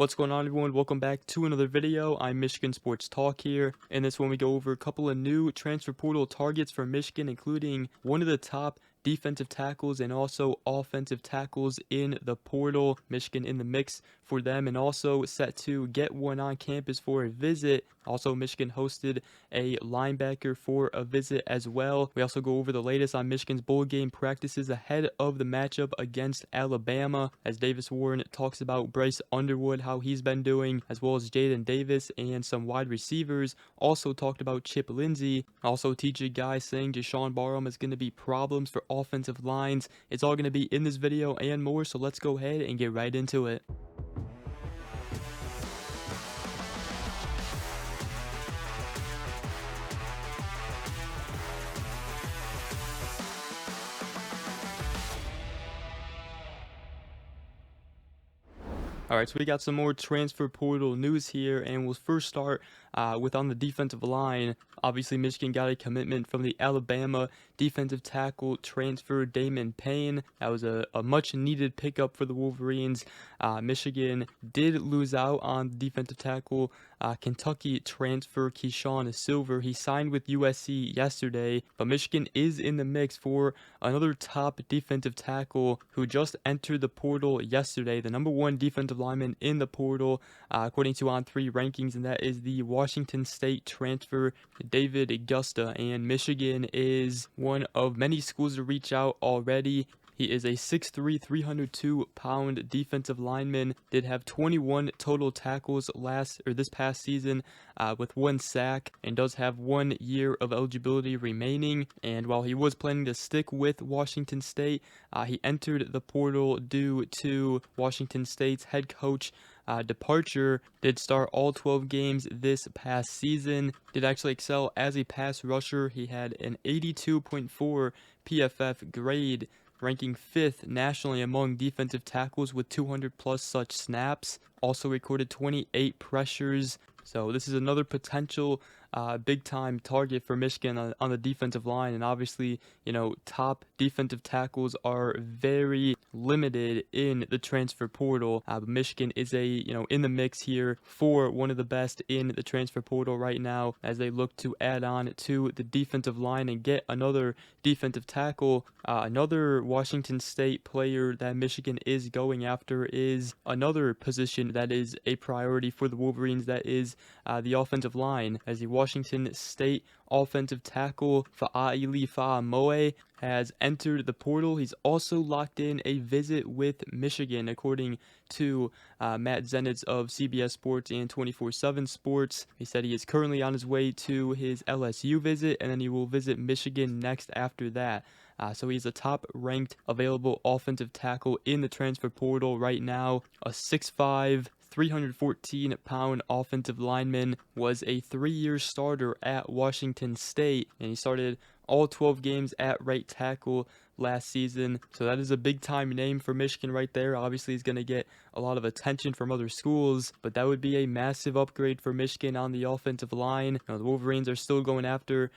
What's going on, everyone? Welcome back to another video. I'm Michigan Sports Talk here. In this one, we go over a couple of new transfer portal targets for Michigan, including one of the top defensive tackles and also offensive tackles in the portal. Michigan in the mix for them, and also set to get one on campus for a visit. Also, Michigan hosted a linebacker for a visit as well. We also go over the latest on Michigan's bowl game practices ahead of the matchup against Alabama, as Davis Warren talks about Bryce Underwood, how he's been doing, as well as Jaden Davis and some wide receivers. Also talked about Chip Lindsey. Also, TJ Guy saying Jaishawn Barham is going to be problems for offensive lines. It's all going to be in this video and more, so let's go ahead and get right into it. Alright, so we got some more transfer portal news here, and we'll first start with on the defensive line. Obviously, Michigan got a commitment from the Alabama defensive tackle transfer Damon Payne. That was a much needed pickup for the Wolverines. Michigan did lose out on defensive tackle Kentucky transfer Keyshawn Silver. He signed with USC yesterday, but Michigan is in the mix for another top defensive tackle who just entered the portal yesterday, the #1 defensive lineman in the portal, according to On3 rankings, and that is the Washington State transfer David Gusta. And Michigan is one of many schools to reach out already. He is a 6'3", 302-pound defensive lineman. Did have 21 total tackles this past season, with 1 sack, and does have 1 year of eligibility remaining. And while he was planning to stick with Washington State, he entered the portal due to Washington State's head coach departure. Did start all 12 games this past season. Did actually excel as a pass rusher. He had an 82.4 PFF grade, ranking 5th nationally among defensive tackles with 200 plus such snaps. Also recorded 28 pressures. So this is another potential big time target for Michigan on the defensive line. And obviously, top defensive tackles are very limited in the transfer portal. But Michigan is in the mix here for one of the best in the transfer portal right now, as they look to add on to the defensive line and get another defensive tackle. Another Washington State player that Michigan is going after is another position that is a priority for the Wolverines, that is the offensive line, as the Washington State offensive tackle Fa'ili Fa'amoe has entered the portal. He's also locked in a visit with Michigan, according to Matt Zenitz of CBS Sports and 24/7 Sports. He said he is currently on his way to his LSU visit, and then he will visit Michigan next after that. So he's a top-ranked available offensive tackle in the transfer portal right now. A 6'5", 314-pound offensive lineman, was a 3-year starter at Washington State, and he started all 12 games at right tackle last season. So that is a big time name for Michigan right there. Obviously, he's going to get a lot of attention from other schools, but that would be a massive upgrade for Michigan on the offensive line. The Wolverines are still going after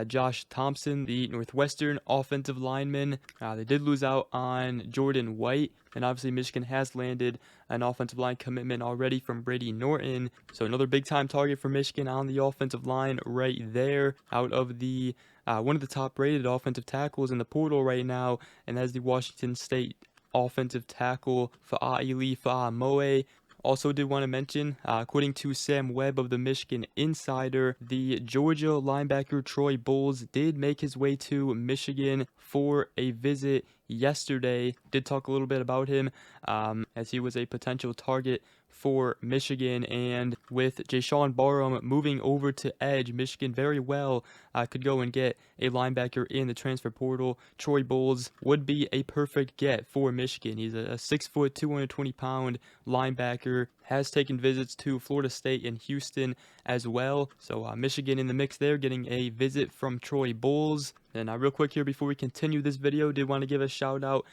Josh Thompson, the Northwestern offensive lineman. They did lose out on Jordan White, and obviously Michigan has landed an offensive line commitment already from Brady Norton. So another big time target for Michigan on the offensive line right there, out of the one of the top rated offensive tackles in the portal right now, and that is the Washington State offensive tackle Fa'ili Fa'amoe. Also did want to mention, according to Sam Webb of the Michigan Insider, the Georgia linebacker Troy Bowles did make his way to Michigan for a visit yesterday. Did talk a little bit about him, as he was a potential target for Michigan, and with Jaishawn Barham moving over to edge, Michigan very well could go and get a linebacker in the transfer portal. Troy Bowles would be a perfect get for Michigan. He's a 6', 220-pound linebacker, has taken visits to Florida State and Houston as well. So Michigan in the mix there, getting a visit from Troy Bowles. And real quick here before we continue this video, did want to give a shout out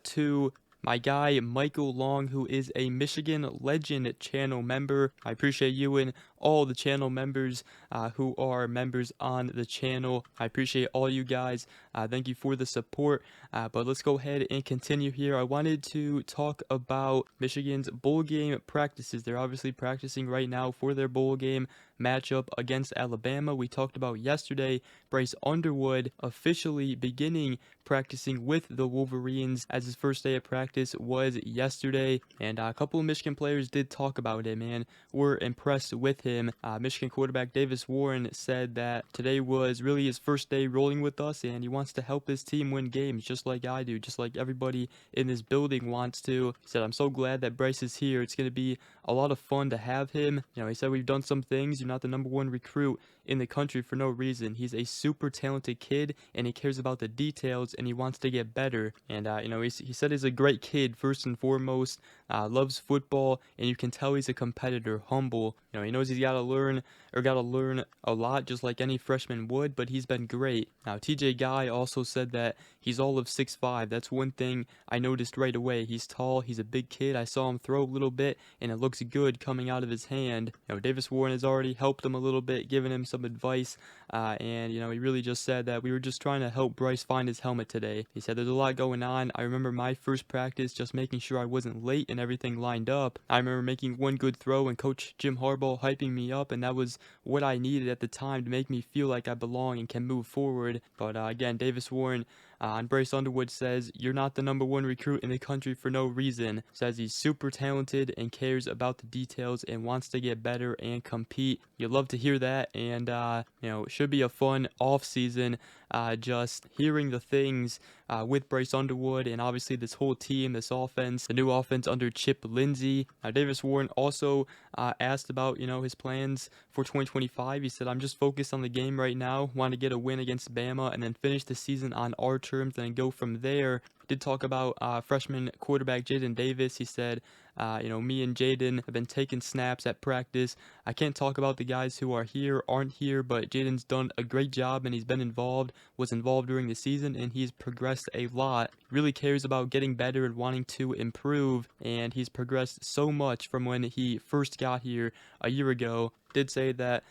to my guy Michael Long, who is a Michigan Legend channel member. I appreciate you and all the channel members who are members on the channel. I appreciate all you guys. Thank you for the support. But let's go ahead and continue here. I wanted to talk about Michigan's bowl game practices. They're obviously practicing right now for their bowl game matchup against Alabama. We talked about yesterday Bryce Underwood officially beginning practicing with the Wolverines, as his first day of practice was yesterday, and a couple of Michigan players did talk about him and were impressed with him. Michigan quarterback Davis Warren said that today was really his first day rolling with us, and he wants to help his team win games just like I do, just like everybody in this building wants to. He said, "I'm so glad that Bryce is here. It's going to be a lot of fun to have him." He said, "We've done some things. You're not the #1 recruit in the country for no reason. He's a super talented kid, and he cares about the details, and he wants to get better." And he said he's a great kid first and foremost, loves football, and you can tell he's a competitor, humble. He knows he's got to learn a lot, just like any freshman would, but he's been great. Now, TJ Guy also said that he's all of 6'5". That's one thing I noticed right away. He's tall, he's a big kid. I saw him throw a little bit, and it looks good coming out of his hand. Davis Warren has already helped him a little bit, given him some advice, and he really just said that we were just trying to help Bryce find his helmet today. He said there's a lot going on. I remember my first practice just making sure I wasn't late and everything lined up. I remember making one good throw and Coach Jim Harbaugh hyping me up, and that was what I needed at the time to make me feel like I belong and can move forward. But again, Davis Warren and Bryce Underwood says, "You're not the #1 recruit in the country for no reason." Says he's super talented and cares about the details and wants to get better and compete. You'd love to hear that, and it should be a fun off season. Just hearing the things with Bryce Underwood and obviously this whole team, this offense, the new offense under Chip Lindsey. Davis Warren also asked about his plans for 2025. He said, "I'm just focused on the game right now. Want to get a win against Bama and then finish the season on our terms and go from there." Did talk about freshman quarterback Jaden Davis. He said, me and Jaden have been taking snaps at practice. I can't talk about the guys who aren't here, but Jaden's done a great job and he's been was involved during the season, and he's progressed a lot. Really cares about getting better and wanting to improve, and he's progressed so much from when he first got here a year ago. Did say that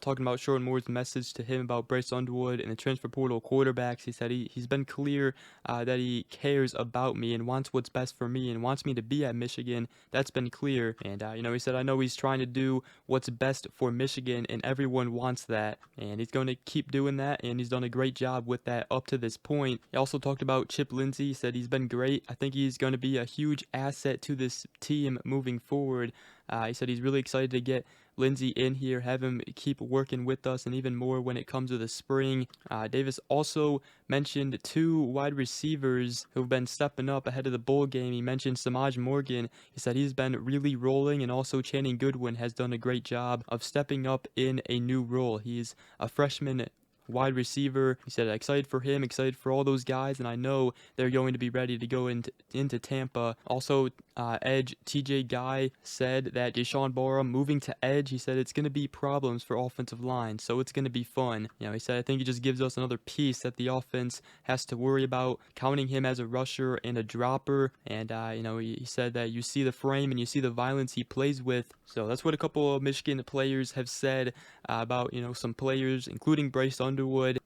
talking about Sherrod Moore's message to him about Bryce Underwood and the transfer portal quarterbacks, he said he's been clear that he cares about me and wants what's best for me and wants me to be at Michigan. That's been clear. And, he said, "I know he's trying to do what's best for Michigan, and everyone wants that. And he's going to keep doing that, and he's done a great job with that up to this point." He also talked about Chip Lindsey. He said he's been great. I think he's going to be a huge asset to this team moving forward. He said he's really excited to get Lindsey in here, have him keep working with us, and even more when it comes to the spring. Davis also mentioned 2 wide receivers who've been stepping up ahead of the bowl game. He mentioned Samaj Morgan. He said he's been really rolling, and also Channing Goodwin has done a great job of stepping up in a new role. He's a freshman wide receiver. He said excited for him, excited for all those guys, and I know they're going to be ready to go into Tampa. Also, edge TJ Guy said that Jaishawn Barham moving to edge, he said it's going to be problems for offensive line, so it's going to be fun. He said I think it just gives us another piece that the offense has to worry about, counting him as a rusher and a dropper. And he said that you see the frame and you see the violence he plays with. So that's what a couple of Michigan players have said about some players, including Bryce Underwood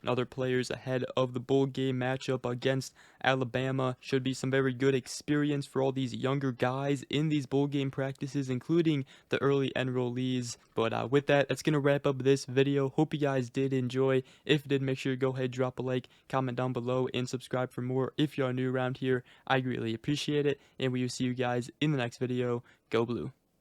and other players ahead of the bowl game matchup against Alabama. Should be some very good experience for all these younger guys in these bowl game practices, including the early enrollees. But with that, that's going to wrap up this video. Hope you guys did enjoy. If you did, make sure to go ahead, drop a like, comment down below, and subscribe for more. If you are new around here, I greatly appreciate it, and we will see you guys in the next video. Go Blue.